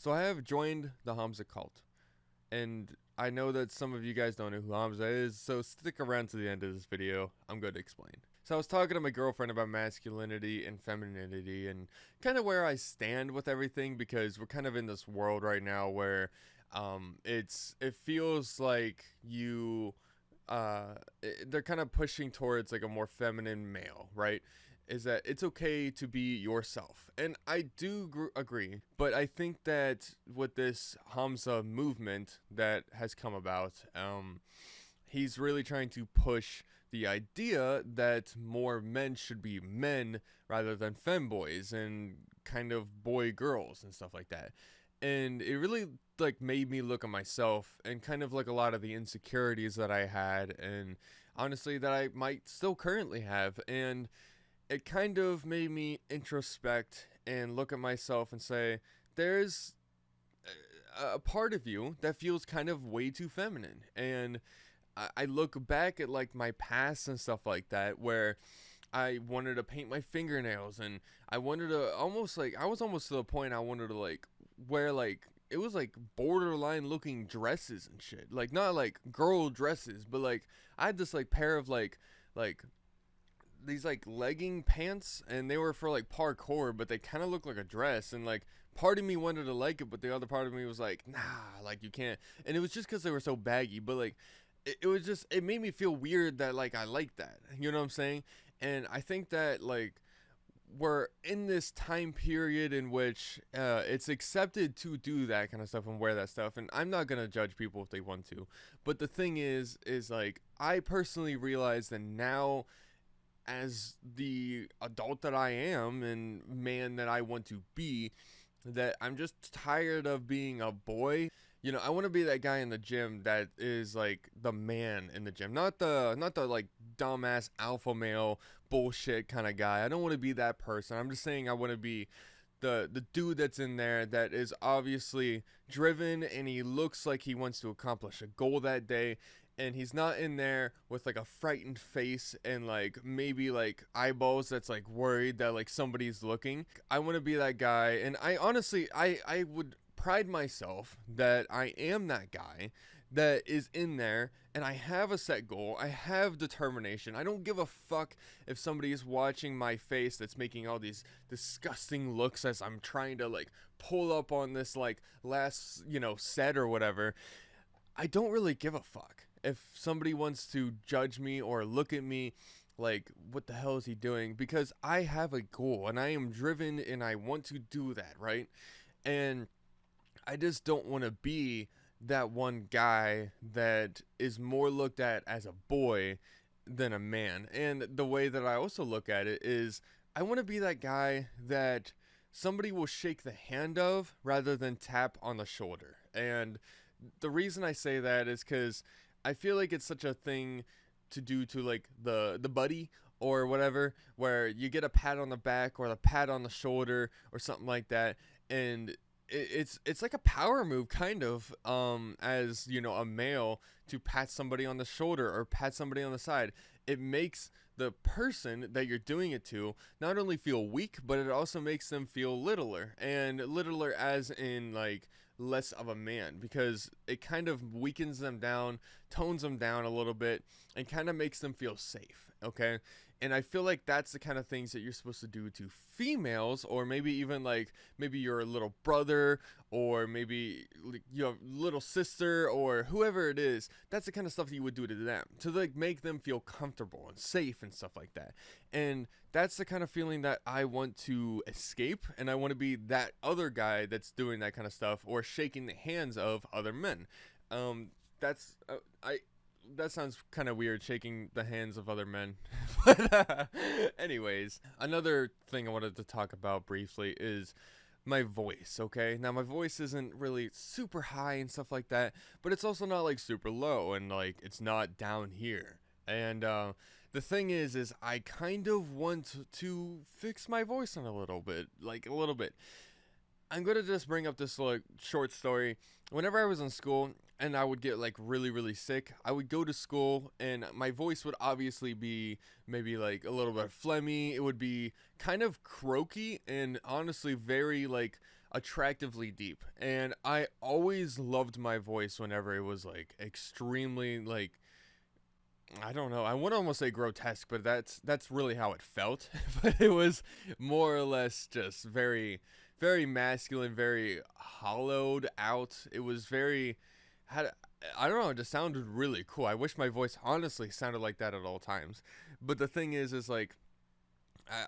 So I have joined the Hamza cult, and I know that some of you guys don't know who Hamza is, so stick around to the end of this video. I'm going to explain. So I was talking to my girlfriend about masculinity and femininity and kind of where I stand with everything, because we're kind of in this world right now where it feels like they're kind of pushing towards like a more feminine male, right? Is that it's okay to be yourself. And I do agree, but I think that with this Hamza movement that has come about, he's really trying to push the idea that more men should be men rather than femboys and kind of boy girls and stuff like that. And it really like made me look at myself and kind of like a lot of the insecurities that I had, and honestly that I might still currently have. And it kind of made me introspect and look at myself and say, there's a part of you that feels kind of way too feminine. And I look back at like my past and stuff like that, where I wanted to paint my fingernails, and I wanted to I was almost to the point I wanted to like wear like, it was like borderline looking dresses and shit. Like not like girl dresses, but like I had this like pair of like these like legging pants, and they were for like parkour, but they kind of looked like a dress. And like part of me wanted to like it, but the other part of me was like, nah, like you can't. And it was just because they were so baggy, but like it was just, it made me feel weird that like I like that, you know what I'm saying? And I think that like we're in this time period in which it's accepted to do that kind of stuff and wear that stuff. And I'm not gonna judge people if they want to, but the thing is like I personally realize that now, as the adult that I am and man that I want to be, that I'm just tired of being a boy. You know, I want to be that guy in the gym that is like the man in the gym, not the like dumbass alpha male bullshit kind of guy. I don't want to be that person. I'm just saying I want to be the dude that's in there that is obviously driven, and he looks like he wants to accomplish a goal that day, and he's not in there with like a frightened face and like maybe like eyeballs that's like worried that like somebody's looking. I want to be that guy, and I honestly I would pride myself that I am that guy that is in there, and I have a set goal. I have determination. I don't give a fuck if somebody is watching my face that's making all these disgusting looks as I'm trying to like pull up on this like last, set or whatever. I don't really give a fuck if somebody wants to judge me or look at me like, what the hell is he doing? Because I have a goal and I am driven and I want to do that, right? And I just don't want to be that one guy that is more looked at as a boy than a man. And the way that I also look at it is I want to be that guy that somebody will shake the hand of rather than tap on the shoulder. And the reason I say that is because I feel like it's such a thing to do to like the buddy or whatever, where you get a pat on the back or the pat on the shoulder or something like that, and it's like a power move kind of, as a male, to pat somebody on the shoulder or pat somebody on the side. It makes the person that you're doing it to not only feel weak, but it also makes them feel littler, and littler as in like less of a man, because it kind of weakens them down, tones them down a little bit, and kind of makes them feel safe. Okay. And I feel like that's the kind of things that you're supposed to do to females, or maybe even like maybe your little brother, or maybe your little sister, or whoever it is. That's the kind of stuff that you would do to them to like make them feel comfortable and safe and stuff like that. And that's the kind of feeling that I want to escape, and I want to be that other guy that's doing that kind of stuff or shaking the hands of other men. That sounds kind of weird, shaking the hands of other men. But anyways, another thing I wanted to talk about briefly is my voice. Okay, now my voice isn't really super high and stuff like that, but it's also not like super low, and like it's not down here. And the thing is I kind of want to fix my voice on a little bit. I'm going to just bring up this like short story. Whenever I was in school and I would get like really, really sick, I would go to school and my voice would obviously be maybe like a little bit phlegmy. It would be kind of croaky and honestly very like attractively deep. And I always loved my voice whenever it was like extremely like, I don't know, I would almost say grotesque, but that's really how it felt. But it was more or less just very, very masculine, very hollowed out. It was very, had, I don't know, it just sounded really cool. I wish my voice honestly sounded like that at all times. But the thing is like,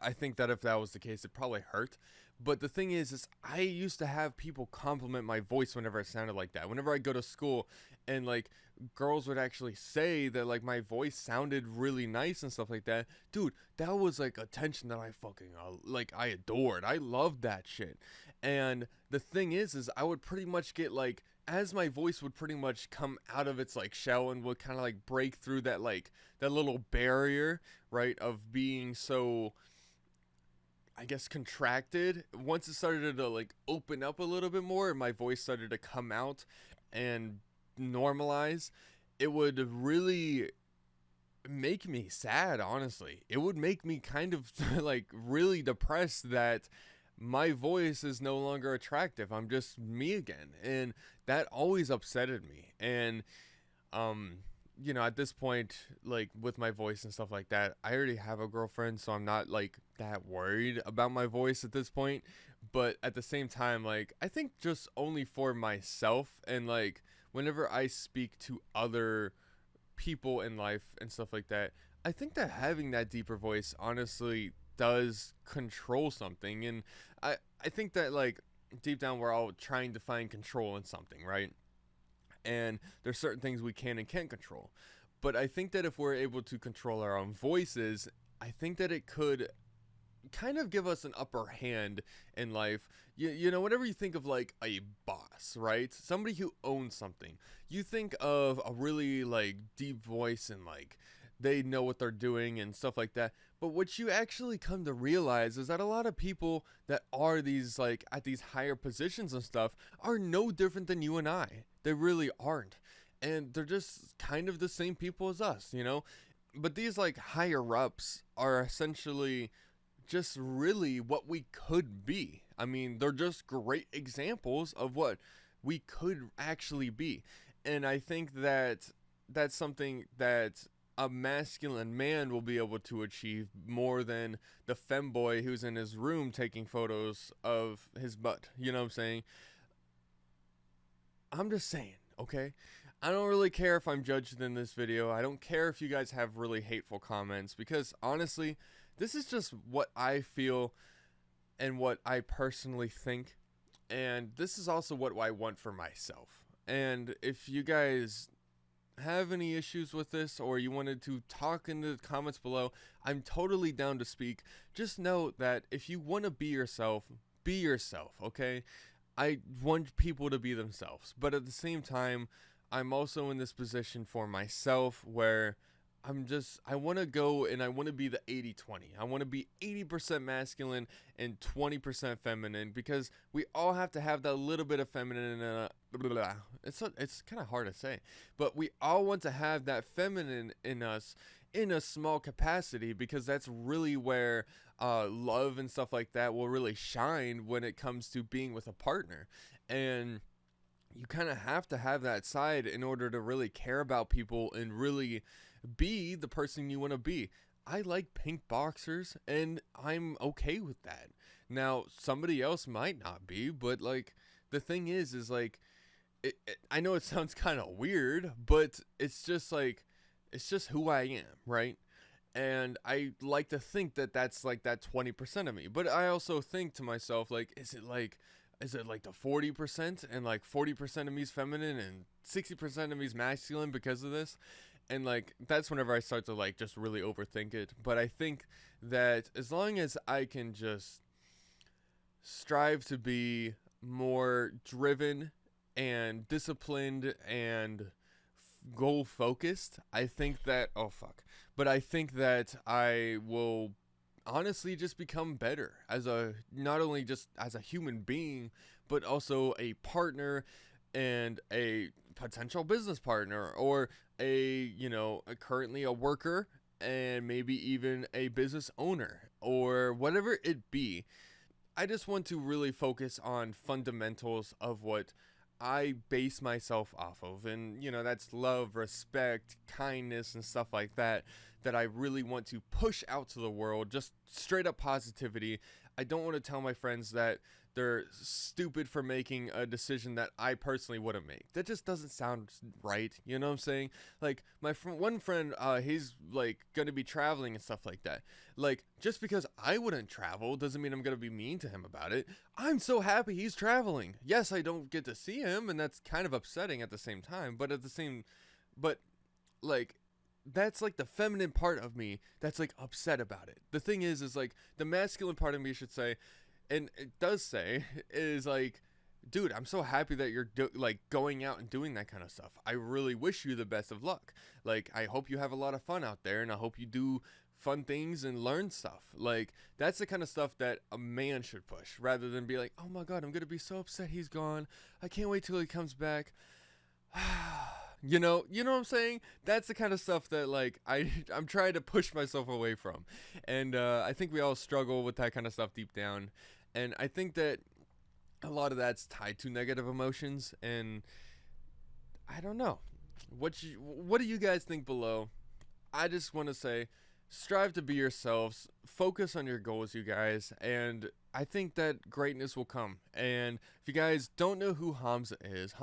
I think that if that was the case, it probably hurt. But the thing is I used to have people compliment my voice whenever it sounded like that. Whenever I go to school, and like girls would actually say that like my voice sounded really nice and stuff like that. Dude, that was like attention that I fucking like I adored. I loved that shit. And the thing is I would pretty much get like, as my voice would pretty much come out of its like shell and would kind of like break through that like that little barrier, right, of being so, I guess, contracted. Once it started to like open up a little bit more and my voice started to come out and normalize, it would really make me sad, honestly. It would make me kind of like really depressed that my voice is no longer attractive. I'm just me again. And that always upsetted me. And you know, at this point, like with my voice and stuff like that, I already have a girlfriend, so I'm not like that worried about my voice at this point. But at the same time, like, I think just only for myself, and like whenever I speak to other people in life and stuff like that, I think that having that deeper voice honestly does control something. And I think that like deep down we're all trying to find control in something, right? And there's certain things we can and can't control. But I think that if we're able to control our own voices, I think that it could kind of give us an upper hand in life. You know, whenever you think of like a boss, right? Somebody who owns something, you think of a really like deep voice and like they know what they're doing and stuff like that. But what you actually come to realize is that a lot of people that are these like at these higher positions and stuff are no different than you and I. They really aren't. And they're just kind of the same people as us, you know? But these like higher ups are essentially just really what we could be. I mean, they're just great examples of what we could actually be. And I think that that's something that a masculine man will be able to achieve more than the femboy who's in his room taking photos of his butt. You know what I'm saying? I'm just saying, okay? I don't really care if I'm judged in this video. I don't care if you guys have really hateful comments, because honestly, this is just what I feel and what I personally think. And this is also what I want for myself. And if you guys have any issues with this, or you wanted to talk in the comments below, I'm totally down to speak. Just know that if you want to be yourself, okay? I want people to be themselves, but at the same time, I'm also in this position for myself where I want to go and I want to be the 80-20. I want to be 80% masculine and 20% feminine, because we all have to have that little bit of feminine. It's kind of hard to say, but we all want to have that feminine in us in a small capacity, because that's really where love and stuff like that will really shine when it comes to being with a partner. And you kind of have to have that side in order to really care about people and really be the person you want to be. I like pink boxers and I'm okay with that. Now, somebody else might not be, but like the thing is like, I know it sounds kind of weird, but it's just like, it's just who I am, right? And I like to think that that's like that 20% of me. But I also think to myself, like, is it like the 40% and like 40% of me is feminine and 60% of me is masculine because of this? And like, that's whenever I start to like just really overthink it. But I think that as long as I can just strive to be more driven and disciplined and goal focused, I think that, but I think that I will honestly just become better as not only just as a human being, but also a partner and a potential business partner, or currently a worker and maybe even a business owner or whatever it be. I just want to really focus on fundamentals of what I base myself off of. And, you know, that's love, respect, kindness, and stuff like that, that I really want to push out to the world. Just straight up positivity. I don't want to tell my friends that they're stupid for making a decision that I personally wouldn't make. That just doesn't sound right. You know what I'm saying? Like, my one friend, he's like gonna be traveling and stuff like that. Like, just because I wouldn't travel doesn't mean I'm gonna be mean to him about it. I'm so happy he's traveling. Yes, I don't get to see him, and that's kind of upsetting at the same time. But like, that's like the feminine part of me that's like upset about it. The thing is like the masculine part of me should say, and it does say, is like, dude, I'm so happy that you're like going out and doing that kind of stuff. I really wish you the best of luck. Like, I hope you have a lot of fun out there, and I hope you do fun things and learn stuff. Like, that's the kind of stuff that a man should push, rather than be like, oh my god, I'm gonna be so upset he's gone. I can't wait till he comes back. You know what I'm saying? That's the kind of stuff that like I'm trying to push myself away from. And I think we all struggle with that kind of stuff deep down. And I think that a lot of that's tied to negative emotions. And I don't know. What do you guys think below? I just want to say, strive to be yourselves. Focus on your goals, you guys. And I think that greatness will come. And if you guys don't know who Hamza is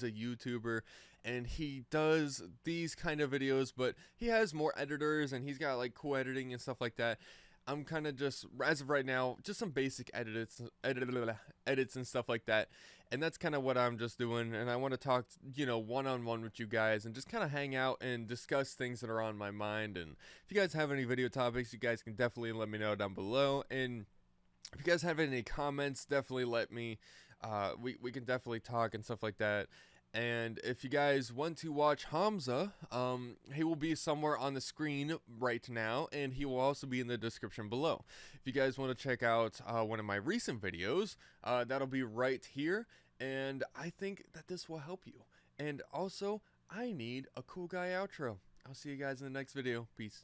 a YouTuber, and he does these kind of videos, but he has more editors, and he's got like cool editing and stuff like that. I'm kind of just, as of right now, just some basic edits and stuff like that. And that's kind of what I'm just doing. And I want to talk, you know, one-on-one with you guys and just kind of hang out and discuss things that are on my mind. And if you guys have any video topics, you guys can definitely let me know down below. And if you guys have any comments, definitely let me, we can definitely talk and stuff like that. And if you guys want to watch Hamza, he will be somewhere on the screen right now, and he will also be in the description below. If you guys want to check out one of my recent videos, that'll be right here, and I think that this will help you. And also, I need a cool guy outro. I'll see you guys in the next video. Peace.